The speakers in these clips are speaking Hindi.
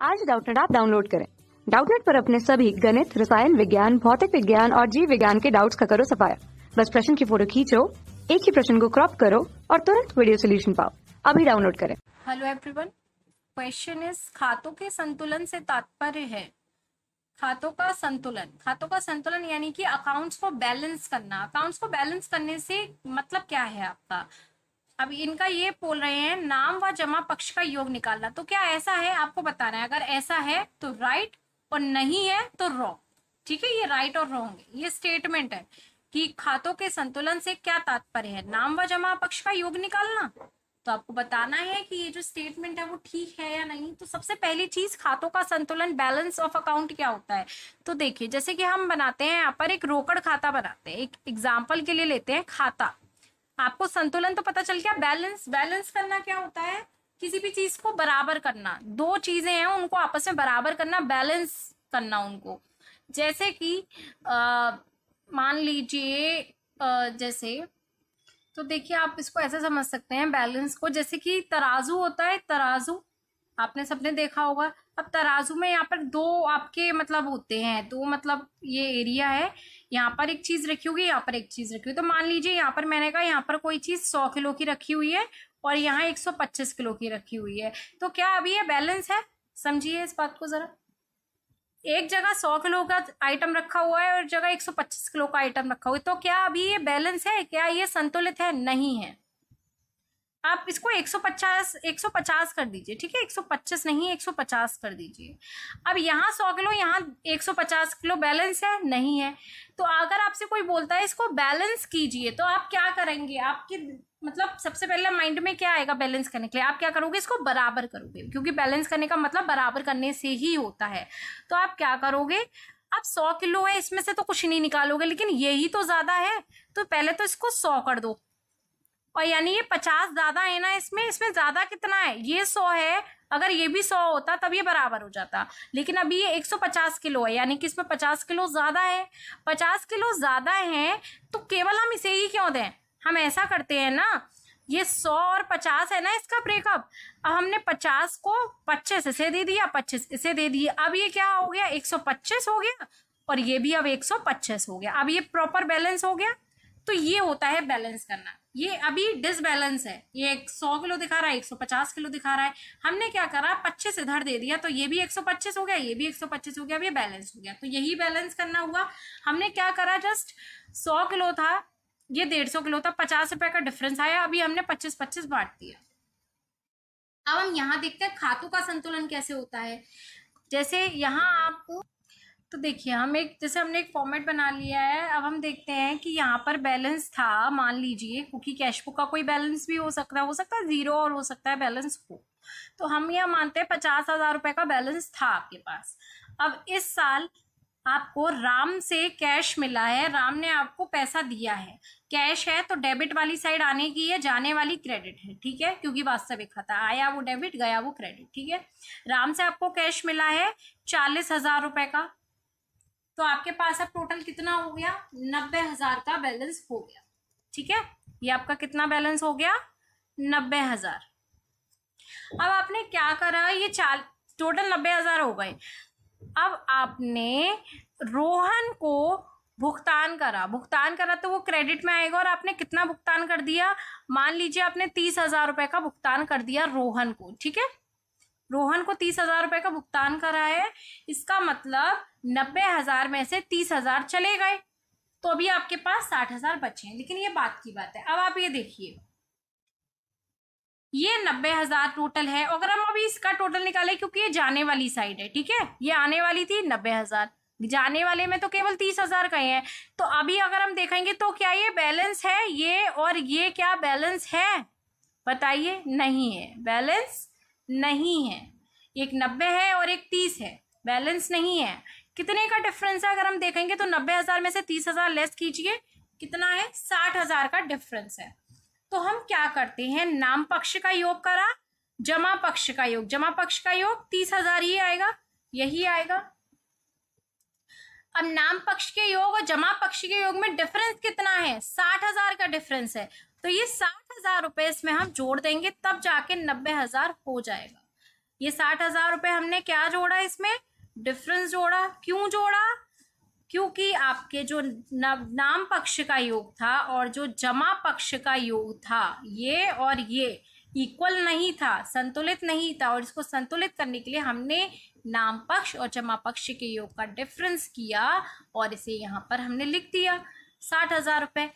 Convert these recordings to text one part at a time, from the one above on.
आज डाउटनेट ऐप डाउनलोड करें। डाउटनेट पर अपने सभी गणित, रसायन विज्ञान, भौतिक विज्ञान और जीव विज्ञान के डाउट्स का करो सफाया। बस प्रश्न की फोटो खींचो, एक ही प्रश्न को क्रॉप करो और तुरंत वीडियो सोल्यूशन पाओ। अभी डाउनलोड करें। हेलो एवरीवन, क्वेश्चन इज खातों के संतुलन से तात्पर्य है खातों का संतुलन यानी कि अकाउंट्स को बैलेंस करना। अकाउंट्स को बैलेंस करने से मतलब क्या है आपका? अब इनका ये बोल रहे हैं नाम व जमा पक्ष का योग निकालना। तो क्या ऐसा है आपको बताना है। अगर ऐसा है तो राइट और नहीं है तो रॉन्ग। ठीक है, ये राइट और रॉन्ग है। ये स्टेटमेंट है कि खातों के संतुलन से क्या तात्पर्य है, नाम व जमा पक्ष का योग निकालना। तो आपको बताना है कि ये जो स्टेटमेंट है वो ठीक है या नहीं। तो सबसे पहली चीज, खातों का संतुलन, बैलेंस ऑफ अकाउंट क्या होता है। तो देखिए, जैसे कि हम बनाते हैं यहाँ पर एक रोकड़ खाता बनाते हैं। एक एग्जाम्पल के लिए लेते हैं खाता। आपको संतुलन तो पता चल गया। बैलेंस करना क्या होता है, किसी भी चीज को बराबर करना। दो चीजें हैं उनको आपस में बराबर करना, बैलेंस करना उनको। जैसे कि मान लीजिए जैसे, तो देखिए आप इसको ऐसे समझ सकते हैं बैलेंस को, जैसे कि तराजू होता है। तराजू आपने सबने देखा होगा। अब तराजू में यहाँ पर दो आपके मतलब होते हैं, दो मतलब ये एरिया है। यहाँ पर एक चीज रखी होगी, यहाँ पर एक चीज रखी हुई। तो मान लीजिए यहाँ पर मैंने कहा यहाँ पर कोई चीज 100 किलो की रखी हुई है और यहाँ 125 किलो की रखी हुई है। तो क्या अभी ये बैलेंस है? समझिए इस बात को जरा। एक जगह 100 किलो का आइटम रखा हुआ है और जगह 125 किलो का आइटम रखा हुआ है। तो क्या अभी ये बैलेंस है? क्या ये संतुलित है? नहीं है। आप इसको 150 कर दीजिए। ठीक है, 125 नहीं, 150 कर दीजिए। अब यहाँ 100 किलो, यहाँ 150 किलो, बैलेंस है? नहीं है। तो अगर आपसे कोई बोलता है इसको बैलेंस कीजिए, तो आप क्या करेंगे? आपके मतलब सबसे पहले माइंड में क्या आएगा बैलेंस करने के लिए? आप क्या करोगे? इसको बराबर करोगे, क्योंकि बैलेंस करने का मतलब बराबर करने से ही होता है। तो आप क्या करोगे? अब 100 किलो है, इसमें से तो कुछ नहीं निकालोगे, लेकिन यही तो ज्यादा है। तो पहले तो इसको 100 कर दो। और यानी ये 50 ज्यादा है ना, इसमें ज्यादा कितना है? ये 100 है। अगर ये भी 100 होता तब ये बराबर हो जाता, लेकिन अभी ये 150 किलो है, यानी कि इसमें 50 किलो ज्यादा है। 50 किलो ज्यादा है तो केवल हम इसे ही क्यों दें? हम ऐसा करते हैं ना, ये 100 और 50 है ना इसका ब्रेकअप। अब हमने 50 को 25 इसे दे दिया, 25 इसे दे दिया। अब ये क्या हो गया? 125 हो गया और ये भी अब 125 हो गया। अब ये प्रॉपर बैलेंस हो गया। तो ये होता है बैलेंस करना। ये अभी डिसबैलेंस है। ये 100 किलो दिखा रहा है, 150 किलो दिखा रहा है। हमने क्या करा? 25 इधर दे दिया, तो ये भी 125 हो गया, ये भी 125 हो गया। अब ये बैलेंस हो गया। तो यही बैलेंस करना हुआ। हमने क्या करा? जस्ट 100 किलो था, ये 150 किलो था, 50 रुपए का डिफरेंस आया। अभी हमने 25-25 बांट दिया। अब हम यहाँ देखते हैं खातों का संतुलन कैसे होता है। जैसे यहाँ आपको, तो देखिए हम एक, जैसे हमने एक फॉर्मेट बना लिया है। अब हम देखते हैं कि यहाँ पर बैलेंस था, मान लीजिए, क्योंकि कैश बुक का कोई बैलेंस भी हो सकता है 0 और हो सकता है बैलेंस हो। तो हम यह मानते हैं 50,000 रुपए का बैलेंस था आपके पास। अब इस साल आपको राम से कैश मिला है, राम ने आपको पैसा दिया है। कैश है तो डेबिट वाली साइड आने की है, जाने वाली क्रेडिट है। ठीक है, क्योंकि वास्तविक खाता, आया वो डेबिट, गया वो क्रेडिट। ठीक है, राम से आपको कैश मिला है 40,000 रुपए का। तो आपके पास अब टोटल कितना हो गया? 90,000 का बैलेंस हो गया। ठीक है, ये आपका कितना बैलेंस हो गया? 90,000। अब आपने क्या करा? ये टोटल 90,000 हो गए। अब आपने रोहन को भुगतान करा तो वो क्रेडिट में आएगा। और आपने कितना भुगतान कर दिया? मान लीजिए आपने 30,000 रुपए का भुगतान कर दिया रोहन को। ठीक है, रोहन को 30,000 रुपए का भुगतान करा है। इसका मतलब 90,000 में से 30,000 चले गए, तो अभी आपके पास 60,000 बचे हैं। लेकिन ये बात की बात है। अब आप ये देखिए, ये 90,000 टोटल है। अगर हम अभी इसका टोटल निकालें, क्योंकि ये जाने वाली साइड है, ठीक है, ये आने वाली थी 90,000, जाने वाले में तो केवल 30,000 का ही है। तो अभी अगर हम देखेंगे तो क्या ये बैलेंस है? ये और ये क्या बैलेंस है? बताइए। नहीं है, बैलेंस नहीं है। एक 90 है और एक 30 है, बैलेंस नहीं है। कितने का डिफरेंस है? अगर हम देखेंगे तो 90,000 में से 30,000 लेस कीजिए, कितना है? 60,000 का डिफरेंस है। तो हम क्या करते हैं? नाम पक्ष का योग करा, जमा पक्ष का योग, 30,000 ही आएगा, यही आएगा। अब नाम पक्ष के योग और जमा पक्ष के योग में डिफरेंस कितना है? 60,000 का डिफरेंस है। तो ये 60,000 रुपए इसमें हम जोड़ देंगे, तब जाके 90,000 हो जाएगा। ये 60,000 रुपए हमने क्या जोड़ा, इसमें डिफरेंस जोड़ा। क्यों जोड़ा? क्योंकि आपके जो नाम पक्ष का योग था और जो जमा पक्ष का योग था, ये और ये इक्वल नहीं था, संतुलित नहीं था, और इसको संतुलित करने के लिए हमने नाम पक्ष और जमा पक्ष के योग का डिफरेंस किया और इसे यहाँ पर हमने लिख दिया 60,000 रुपए।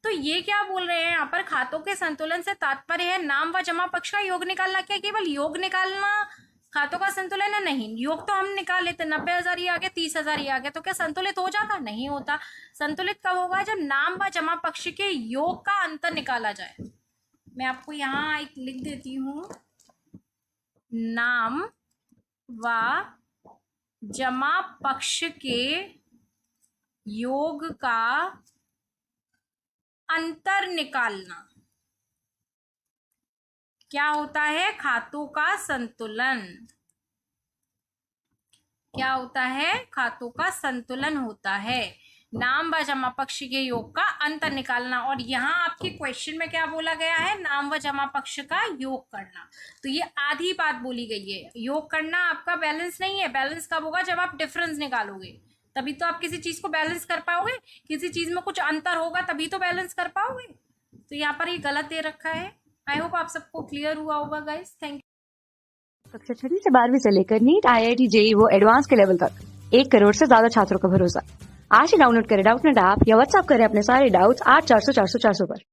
तो ये क्या बोल रहे हैं यहाँ पर, खातों के संतुलन से तात्पर्य है नाम व जमा पक्ष का योग निकालना। क्या केवल योग निकालना खातों का संतुलन है? नहीं, योग तो हम निकाल लेते, 90,000 ये आ गया, 30,000 ये आ गया, तो क्या संतुलित हो जाता? नहीं होता। संतुलित कब होगा? जब नाम व जमा पक्ष के योग का अंतर निकाला जाए। मैं आपको यहाँ एक लिख देती हूँ, नाम व जमा पक्ष के योग का अंतर निकालना क्या होता है? खातों का संतुलन। क्या होता है? खातों का संतुलन होता है। नाम व जमा पक्ष के योग का अंतर निकालना। और यहाँ आपके क्वेश्चन में क्या बोला गया है? नाम व जमा पक्ष का योग करना। तो ये आधी बात बोली गई है। योग करना आपका बैलेंस नहीं है। बैलेंस कब होगा? जब आप डिफरेंस निकालोगे, तभी तो आप किसी चीज को बैलेंस कर पाओगे। किसी चीज में कुछ अंतर होगा तभी तो बैलेंस कर पाओगे। तो यहाँ पर ये गलत दे रखा है। आई होप आप सबको क्लियर हुआ होगा गाइस। Thank you. कक्षा 6 से 12वीं से लेकर नीट, IIT, JEE वो एडवांस के लेवल तक 1 करोड़ से ज्यादा छात्रों का भरोसा। आज ही डाउनलोड करें डाउटनेट ऐप या व्हाट्सएप करें अपने सारे डाउट्स 8400 400 400 पर।